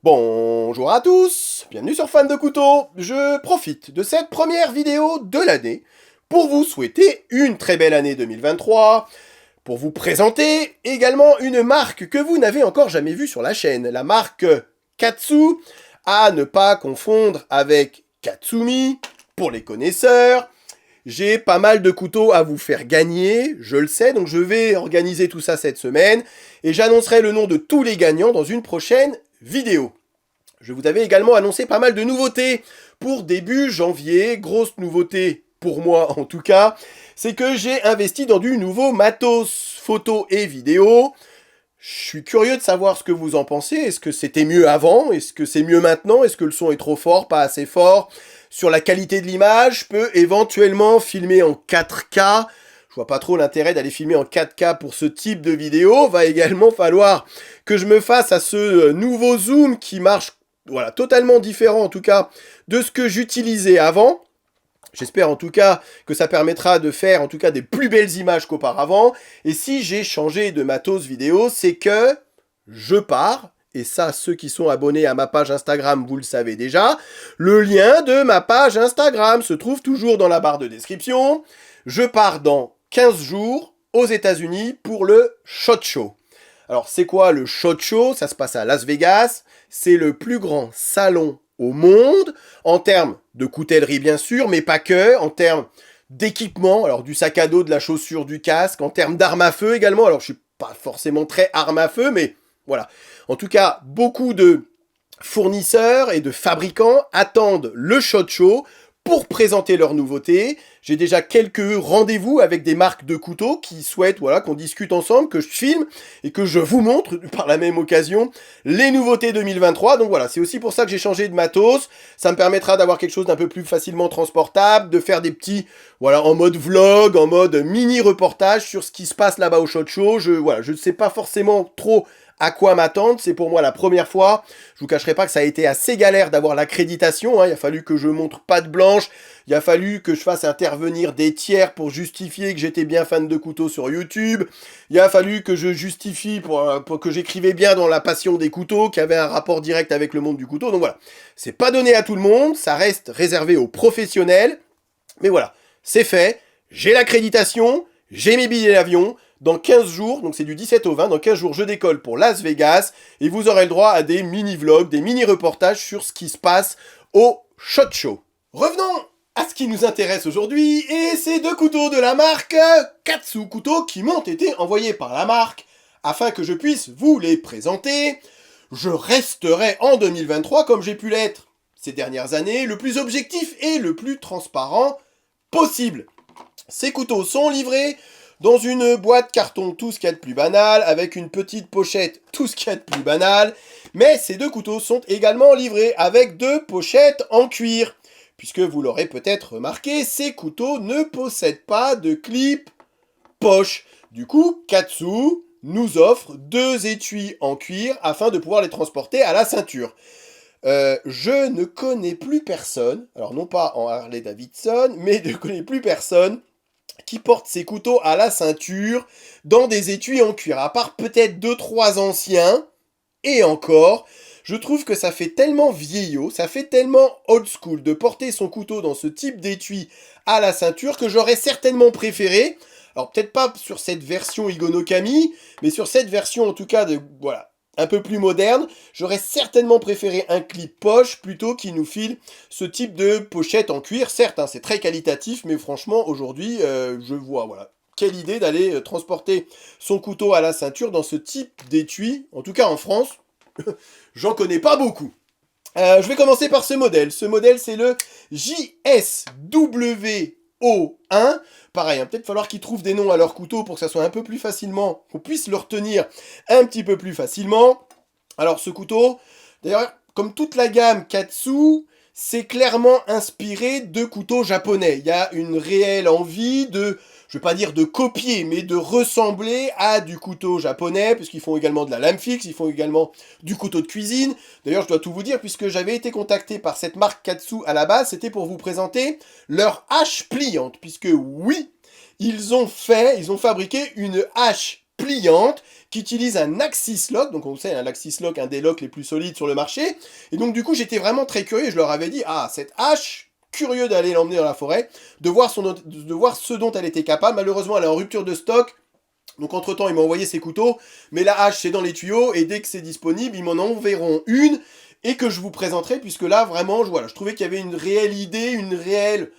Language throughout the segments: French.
Bonjour à tous, bienvenue sur Fan de Couteau. Je profite de cette première vidéo de l'année pour vous souhaiter une très belle année 2023, pour vous présenter également une marque que vous n'avez encore jamais vue sur la chaîne, la marque Katsu, à ne pas confondre avec Katsumi, pour les connaisseurs. J'ai pas mal de couteaux à vous faire gagner, je le sais, donc je vais organiser tout ça cette semaine, et j'annoncerai le nom de tous les gagnants dans une prochaine vidéo. Je vous avais également annoncé pas mal de nouveautés pour début janvier. Grosse nouveauté, pour moi en tout cas, c'est que j'ai investi dans du nouveau matos photo et vidéo. Je suis curieux de savoir ce que vous en pensez. Est-ce que c'était mieux avant? Est-ce que c'est mieux maintenant? Est-ce que le son est trop fort, pas assez fort? Sur la qualité de l'image, je peux éventuellement filmer en 4K. Je vois pas trop l'intérêt d'aller filmer en 4K pour ce type de vidéo. Va également falloir que je me fasse à ce nouveau zoom qui marche voilà, totalement différent en tout cas de ce que j'utilisais avant. J'espère en tout cas que ça permettra de faire en tout cas des plus belles images qu'auparavant. Et si j'ai changé de matos vidéo, c'est que je pars. Et ça, ceux qui sont abonnés à ma page Instagram, vous le savez déjà. Le lien de ma page Instagram se trouve toujours dans la barre de description. Je pars dans 15 jours aux États-Unis pour le SHOT Show. Alors, c'est quoi le SHOT Show? Ça se passe à Las Vegas. C'est le plus grand salon au monde, en termes de coutellerie bien sûr, mais pas que, en termes d'équipement, alors du sac à dos, de la chaussure, du casque, en termes d'armes à feu également. Alors, je suis pas forcément très arme à feu, mais voilà. En tout cas, beaucoup de fournisseurs et de fabricants attendent le SHOT Show pour présenter leurs nouveautés. J'ai déjà quelques rendez-vous avec des marques de couteaux qui souhaitent voilà, qu'on discute ensemble, que je filme et que je vous montre par la même occasion les nouveautés 2023. Donc voilà, c'est aussi pour ça que j'ai changé de matos. Ça me permettra d'avoir quelque chose d'un peu plus facilement transportable, de faire des petits, voilà, en mode vlog, en mode mini reportage sur ce qui se passe là-bas au SHOT Show. Je ne sais pas forcément trop à quoi m'attendre, c'est pour moi la première fois. Je vous cacherai pas que ça a été assez galère d'avoir l'accréditation, hein. Il a fallu que je montre patte blanche, il a fallu que je fasse intervenir des tiers pour justifier que j'étais bien fan de couteaux sur YouTube, il a fallu que je justifie pour que j'écrivais bien dans la passion des couteaux, qu'il y avait un rapport direct avec le monde du couteau, donc voilà. C'est pas donné à tout le monde, ça reste réservé aux professionnels, mais voilà, c'est fait, j'ai l'accréditation, j'ai mes billets d'avion. Dans 15 jours, donc c'est du 17 au 20, dans 15 jours je décolle pour Las Vegas et vous aurez le droit à des mini-vlogs, des mini-reportages sur ce qui se passe au SHOT Show. Revenons à ce qui nous intéresse aujourd'hui, et c'est deux couteaux de la marque Katsu, couteaux qui m'ont été envoyés par la marque afin que je puisse vous les présenter. Je resterai en 2023, comme j'ai pu l'être ces dernières années, le plus objectif et le plus transparent possible. Ces couteaux sont livrés dans une boîte carton, tout ce qu'il y a de plus banal, avec une petite pochette, tout ce qu'il y a de plus banal. Mais ces deux couteaux sont également livrés avec deux pochettes en cuir. Puisque vous l'aurez peut-être remarqué, ces couteaux ne possèdent pas de clip poche. Du coup, Katsu nous offre deux étuis en cuir afin de pouvoir les transporter à la ceinture. Je ne connais plus personne, alors non pas en Harley Davidson, mais je ne connais plus personne qui porte ses couteaux à la ceinture dans des étuis en cuir, à part peut-être 2-3 anciens, et encore, je trouve que ça fait tellement vieillot, ça fait tellement old school de porter son couteau dans ce type d'étui à la ceinture que j'aurais certainement préféré, alors peut-être pas sur cette version Igono Kami, mais sur cette version en tout cas de, voilà, un peu plus moderne, j'aurais certainement préféré un clip poche plutôt qu'il nous file ce type de pochette en cuir. Certes, hein, c'est très qualitatif, mais franchement, aujourd'hui, je vois, voilà, quelle idée d'aller transporter son couteau à la ceinture dans ce type d'étui. En tout cas, en France, j'en connais pas beaucoup. Je vais commencer par ce modèle. Ce modèle, c'est le JSWO1. Pareil, hein, peut-être falloir qu'ils trouvent des noms à leur couteau pour que ça soit un peu plus facilement, qu'on puisse le retenir un petit peu plus facilement. Alors ce couteau, d'ailleurs, comme toute la gamme Katsu, c'est clairement inspiré de couteaux japonais. Il y a une réelle envie de, je vais pas dire de copier, mais de ressembler à du couteau japonais, puisqu'ils font également de la lame fixe, ils font également du couteau de cuisine. D'ailleurs, je dois tout vous dire, puisque j'avais été contacté par cette marque Katsu à la base, c'était pour vous présenter leur hache pliante, puisque oui, ils ont fabriqué une hache pliante qui utilise un Axis Lock, donc on sait, un Axis Lock, un des locks les plus solides sur le marché, et donc du coup j'étais vraiment très curieux, je leur avais dit, ah, cette hache, curieux d'aller l'emmener dans la forêt, de voir ce dont elle était capable. Malheureusement elle est en rupture de stock, donc entre temps ils m'ont envoyé ces couteaux, mais la hache c'est dans les tuyaux, et dès que c'est disponible, ils m'en enverront une, et que je vous présenterai, puisque là vraiment, je trouvais qu'il y avait une réelle idée, une réelle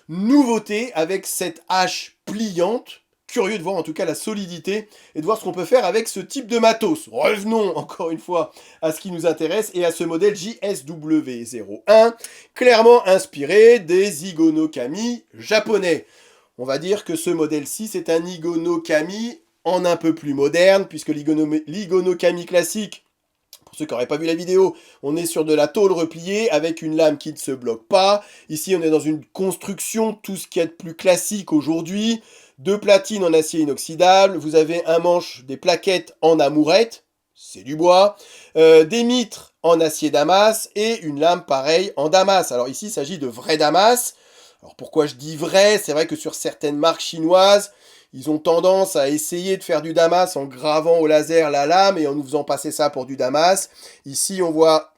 nouveauté avec cette hache pliante. Curieux de voir en tout cas la solidité et de voir ce qu'on peut faire avec ce type de matos. Revenons encore une fois à ce qui nous intéresse et à ce modèle JSW01, clairement inspiré des Igono Kami japonais. On va dire que ce modèle-ci c'est un Igono Kami en un peu plus moderne, puisque l'Igono Kami classique, pour ceux qui n'auraient pas vu la vidéo, on est sur de la tôle repliée avec une lame qui ne se bloque pas. Ici, on est dans une construction, tout ce qui est de plus classique aujourd'hui. Deux platines en acier inoxydable. Vous avez un manche, des plaquettes en amourette. C'est du bois. Des mitres en acier damas et une lame pareille en damas. Alors ici, il s'agit de vrai damas. Alors pourquoi je dis vrai? C'est vrai que sur certaines marques chinoises, ils ont tendance à essayer de faire du damas en gravant au laser la lame et en nous faisant passer ça pour du damas. Ici, on voit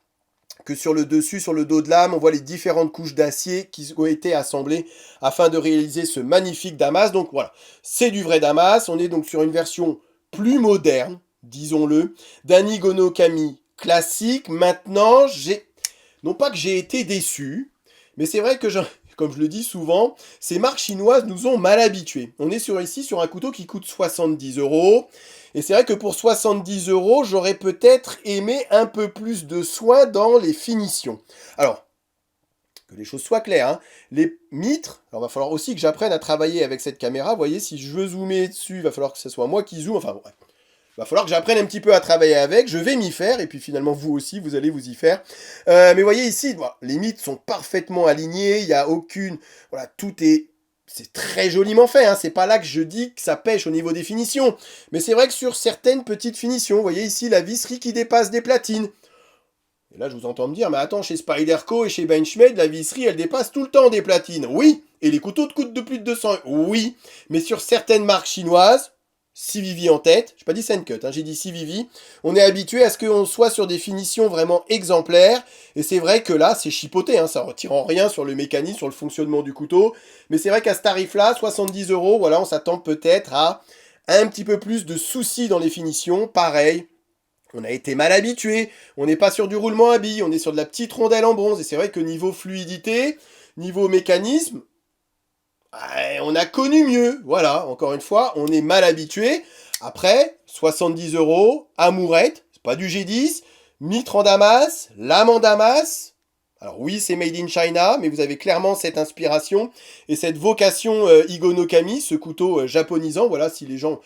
que sur le dessus, sur le dos de lame, on voit les différentes couches d'acier qui ont été assemblées afin de réaliser ce magnifique damas. Donc voilà, c'est du vrai damas. On est donc sur une version plus moderne, disons-le, d'un Igono Kami classique. Maintenant, non pas que j'ai été déçu, mais c'est vrai que comme je le dis souvent, ces marques chinoises nous ont mal habitués. On est ici sur un couteau qui coûte 70 €. Et c'est vrai que pour 70 €, j'aurais peut-être aimé un peu plus de soin dans les finitions. Alors, que les choses soient claires, hein. Les mitres, alors il va falloir aussi que j'apprenne à travailler avec cette caméra. Vous voyez, si je veux zoomer dessus, il va falloir que ce soit moi qui zoome. Enfin bon, bref. Il va falloir que j'apprenne un petit peu à travailler avec, je vais m'y faire, et puis finalement vous aussi, vous allez vous y faire. Mais vous voyez ici, les mitres sont parfaitement alignés, il n'y a aucune... Voilà, c'est très joliment fait, hein. C'est pas là que je dis que ça pêche au niveau des finitions. Mais c'est vrai que sur certaines petites finitions, vous voyez ici la visserie qui dépasse des platines. Et là je vous entends me dire, mais attends, chez Spyderco et chez Benchmade, la visserie elle dépasse tout le temps des platines. Oui, et les couteaux coûtent de plus de 200 €. Oui, mais sur certaines marques chinoises, Civivi en tête, j'ai pas dit Sencut, hein, j'ai dit Civivi, on est habitué à ce qu'on soit sur des finitions vraiment exemplaires, et c'est vrai que là, c'est chipoté, hein, ça retire en rien sur le mécanisme, sur le fonctionnement du couteau, mais c'est vrai qu'à ce tarif-là, 70 €, voilà, on s'attend peut-être à un petit peu plus de soucis dans les finitions, pareil, on a été mal habitué, on n'est pas sur du roulement à billes, on est sur de la petite rondelle en bronze, et c'est vrai que niveau fluidité, niveau mécanisme, on a connu mieux, voilà, encore une fois, on est mal habitué. Après, 70 €, amourette, c'est pas du G10, mitre en damas, lame en damas. Alors oui, c'est made in China, mais vous avez clairement cette inspiration et cette vocation Igono Kami, ce couteau japonisant. Voilà, si les gens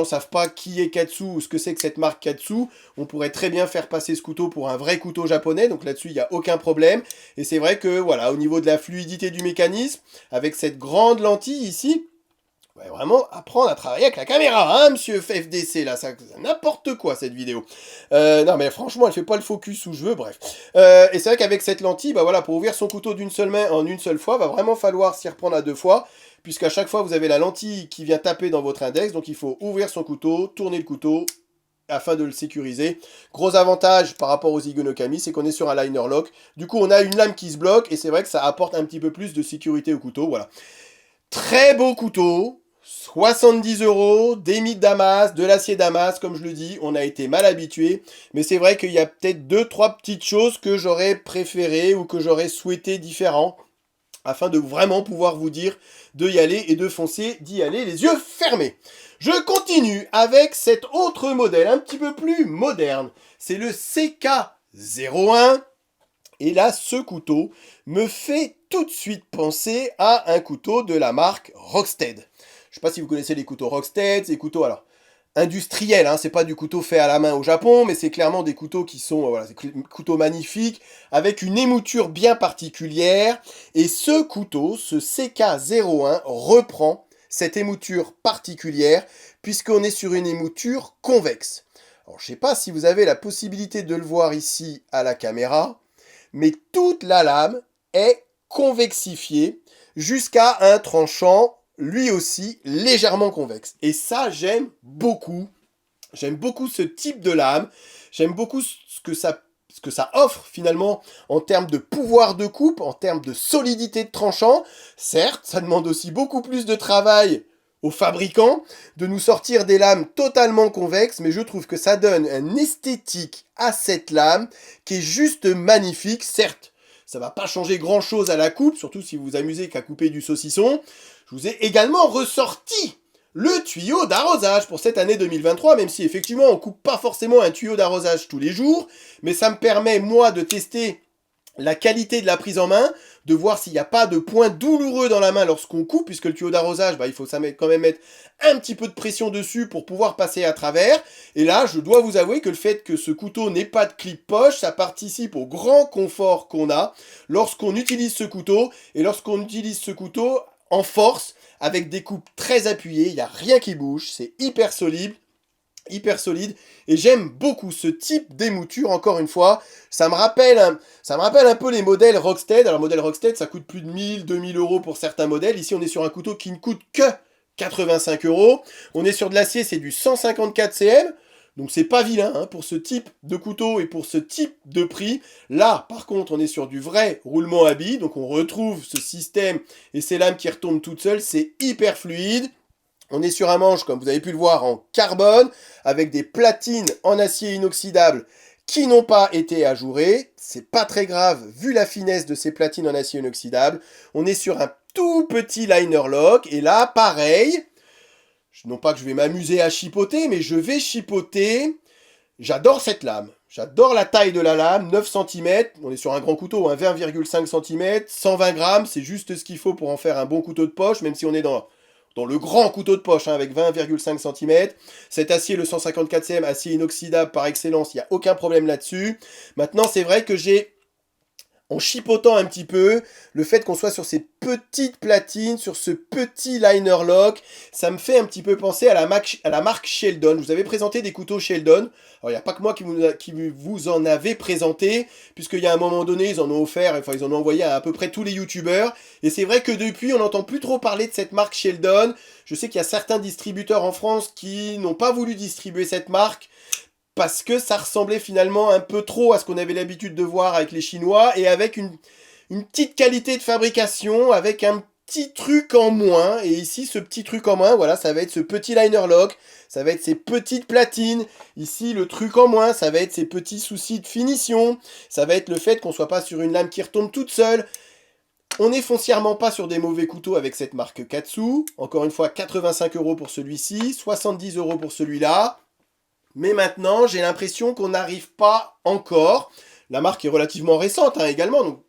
savent pas qui est Katsu ou ce que c'est que cette marque Katsu, on pourrait très bien faire passer ce couteau pour un vrai couteau japonais. Donc là-dessus, il n'y a aucun problème. Et c'est vrai que voilà, au niveau de la fluidité du mécanisme, avec cette grande lentille ici, ouais, vraiment apprendre à travailler avec la caméra, hein, monsieur FDC, là, c'est n'importe quoi, cette vidéo. Non, mais franchement, elle fait pas le focus où je veux, bref. Et c'est vrai qu'avec cette lentille, bah voilà, pour ouvrir son couteau d'une seule main en une seule fois, va vraiment falloir s'y reprendre à deux fois, puisqu'à chaque fois, vous avez la lentille qui vient taper dans votre index, donc il faut ouvrir son couteau, tourner le couteau, afin de le sécuriser. Gros avantage par rapport aux Igono Kami, c'est qu'on est sur un liner lock. Du coup, on a une lame qui se bloque, et c'est vrai que ça apporte un petit peu plus de sécurité au couteau, voilà. Très beau couteau, 70 €, des mitres damas, de l'acier damas, comme je le dis, on a été mal habitué, mais c'est vrai qu'il y a peut-être 2-3 petites choses que j'aurais préférées ou que j'aurais souhaité différents, afin de vraiment pouvoir vous dire de y aller et de foncer, d'y aller les yeux fermés. Je continue avec cet autre modèle, un petit peu plus moderne, c'est le CK01, et là, ce couteau me fait tout de suite penser à un couteau de la marque Rockstead. Je ne sais pas si vous connaissez les couteaux Rockstead, ces couteaux alors industriels, hein, c'est pas du couteau fait à la main au Japon, mais c'est clairement des couteaux qui sont voilà, des couteaux magnifiques avec une émouture bien particulière. Et ce couteau, ce CK01, reprend cette émouture particulière puisqu'on est sur une émouture convexe. Alors je ne sais pas si vous avez la possibilité de le voir ici à la caméra, mais toute la lame est convexifiée jusqu'à un tranchant, lui aussi, légèrement convexe. Et ça, j'aime beaucoup J'aime beaucoup ce type de lame. J'aime beaucoup ce que ça offre finalement en termes de pouvoir de coupe, en termes de solidité de tranchant. Certes, ça demande aussi beaucoup plus de travail aux fabricants de nous sortir des lames totalement convexes, mais je trouve que ça donne un esthétique à cette lame qui est juste magnifique. Certes, ça va pas changer grand chose à la coupe, surtout si vous vous amusez qu'à couper du saucisson. Je vous ai également ressorti le tuyau d'arrosage pour cette année 2023, même si effectivement on coupe pas forcément un tuyau d'arrosage tous les jours, mais ça me permet moi de tester la qualité de la prise en main, de voir s'il n'y a pas de points douloureux dans la main lorsqu'on coupe, puisque le tuyau d'arrosage, il faut quand même mettre un petit peu de pression dessus pour pouvoir passer à travers. Et là, je dois vous avouer que le fait que ce couteau n'ait pas de clip poche, ça participe au grand confort qu'on a lorsqu'on utilise ce couteau, et lorsqu'on utilise ce couteau en force, avec des coupes très appuyées, il n'y a rien qui bouge, c'est hyper solide, et j'aime beaucoup ce type d'émouture. Encore une fois, ça me rappelle un peu les modèles Rockstead. Alors modèle Rockstead, ça coûte plus de 1000-2000 euros pour certains modèles. Ici, on est sur un couteau qui ne coûte que 85 euros. On est sur de l'acier, c'est du 154 cm. Donc c'est pas vilain hein, pour ce type de couteau et pour ce type de prix. Là, par contre, on est sur du vrai roulement à billes. Donc on retrouve ce système et ces lames qui retombent toutes seules. C'est hyper fluide. On est sur un manche, comme vous avez pu le voir, en carbone, avec des platines en acier inoxydable qui n'ont pas été ajourées. C'est pas très grave, vu la finesse de ces platines en acier inoxydable. On est sur un tout petit liner lock, et là, pareil, non pas que je vais m'amuser à chipoter, mais je vais chipoter. J'adore cette lame. J'adore la taille de la lame, 9 cm. On est sur un grand couteau, 20,5 cm, 120 grammes. C'est juste ce qu'il faut pour en faire un bon couteau de poche, même si on est dans le grand couteau de poche, avec 20,5 cm. Cet acier, le 154 cm, acier inoxydable par excellence, il n'y a aucun problème là-dessus. Maintenant, c'est vrai que en chipotant un petit peu, le fait qu'on soit sur ces petites platines, sur ce petit liner lock, ça me fait un petit peu penser à la marque Sheldon. Je vous avais présenté des couteaux Sheldon. Alors, il n'y a pas que moi qui vous en avez présenté, puisqu'il y a un moment donné, ils en ont offert, enfin, ils en ont envoyé à peu près tous les youtubeurs. Et c'est vrai que depuis, on n'entend plus trop parler de cette marque Sheldon. Je sais qu'il y a certains distributeurs en France qui n'ont pas voulu distribuer cette marque, parce que ça ressemblait finalement un peu trop à ce qu'on avait l'habitude de voir avec les Chinois, et avec une petite qualité de fabrication, avec un petit truc en moins. Et ici, ce petit truc en moins, voilà, ça va être ce petit liner lock, ça va être ces petites platines. Ici, le truc en moins, ça va être ces petits soucis de finition, ça va être le fait qu'on soit pas sur une lame qui retombe toute seule. On n'est foncièrement pas sur des mauvais couteaux avec cette marque Katsu. Encore une fois, 85 euros pour celui-ci, 70 euros pour celui-là. Mais maintenant, j'ai l'impression qu'on n'arrive pas encore. La marque est relativement récente également, donc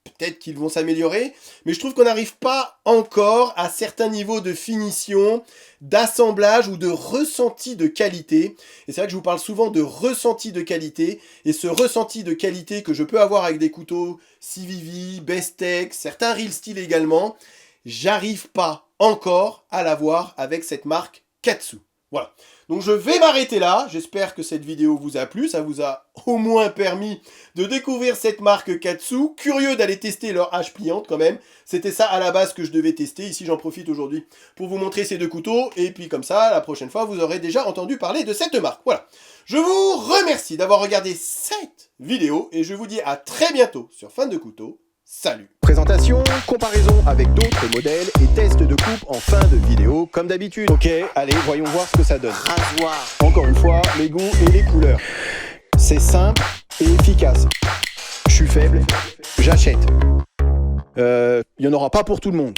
peut-être qu'ils vont s'améliorer. Mais je trouve qu'on n'arrive pas encore à certains niveaux de finition, d'assemblage ou de ressenti de qualité. Et c'est vrai que je vous parle souvent de ressenti de qualité. Et ce ressenti de qualité que je peux avoir avec des couteaux CVV, Bestech, certains Real Steel également, j'arrive pas encore à l'avoir avec cette marque Katsu. Voilà. Donc je vais m'arrêter là, j'espère que cette vidéo vous a plu, ça vous a au moins permis de découvrir cette marque Katsu. Curieux d'aller tester leur hache pliante quand même, c'était ça à la base que je devais tester. Ici j'en profite aujourd'hui pour vous montrer ces deux couteaux, et puis comme ça, la prochaine fois, vous aurez déjà entendu parler de cette marque. Voilà, je vous remercie d'avoir regardé cette vidéo, et je vous dis à très bientôt sur Fan de Couteau. Salut! Présentation, comparaison avec d'autres modèles et test de coupe en fin de vidéo comme d'habitude. Ok, allez, voyons voir ce que ça donne. Rasoir. Encore une fois, les goûts et les couleurs. C'est simple et efficace. Je suis faible, j'achète. Il n'y en aura pas pour tout le monde.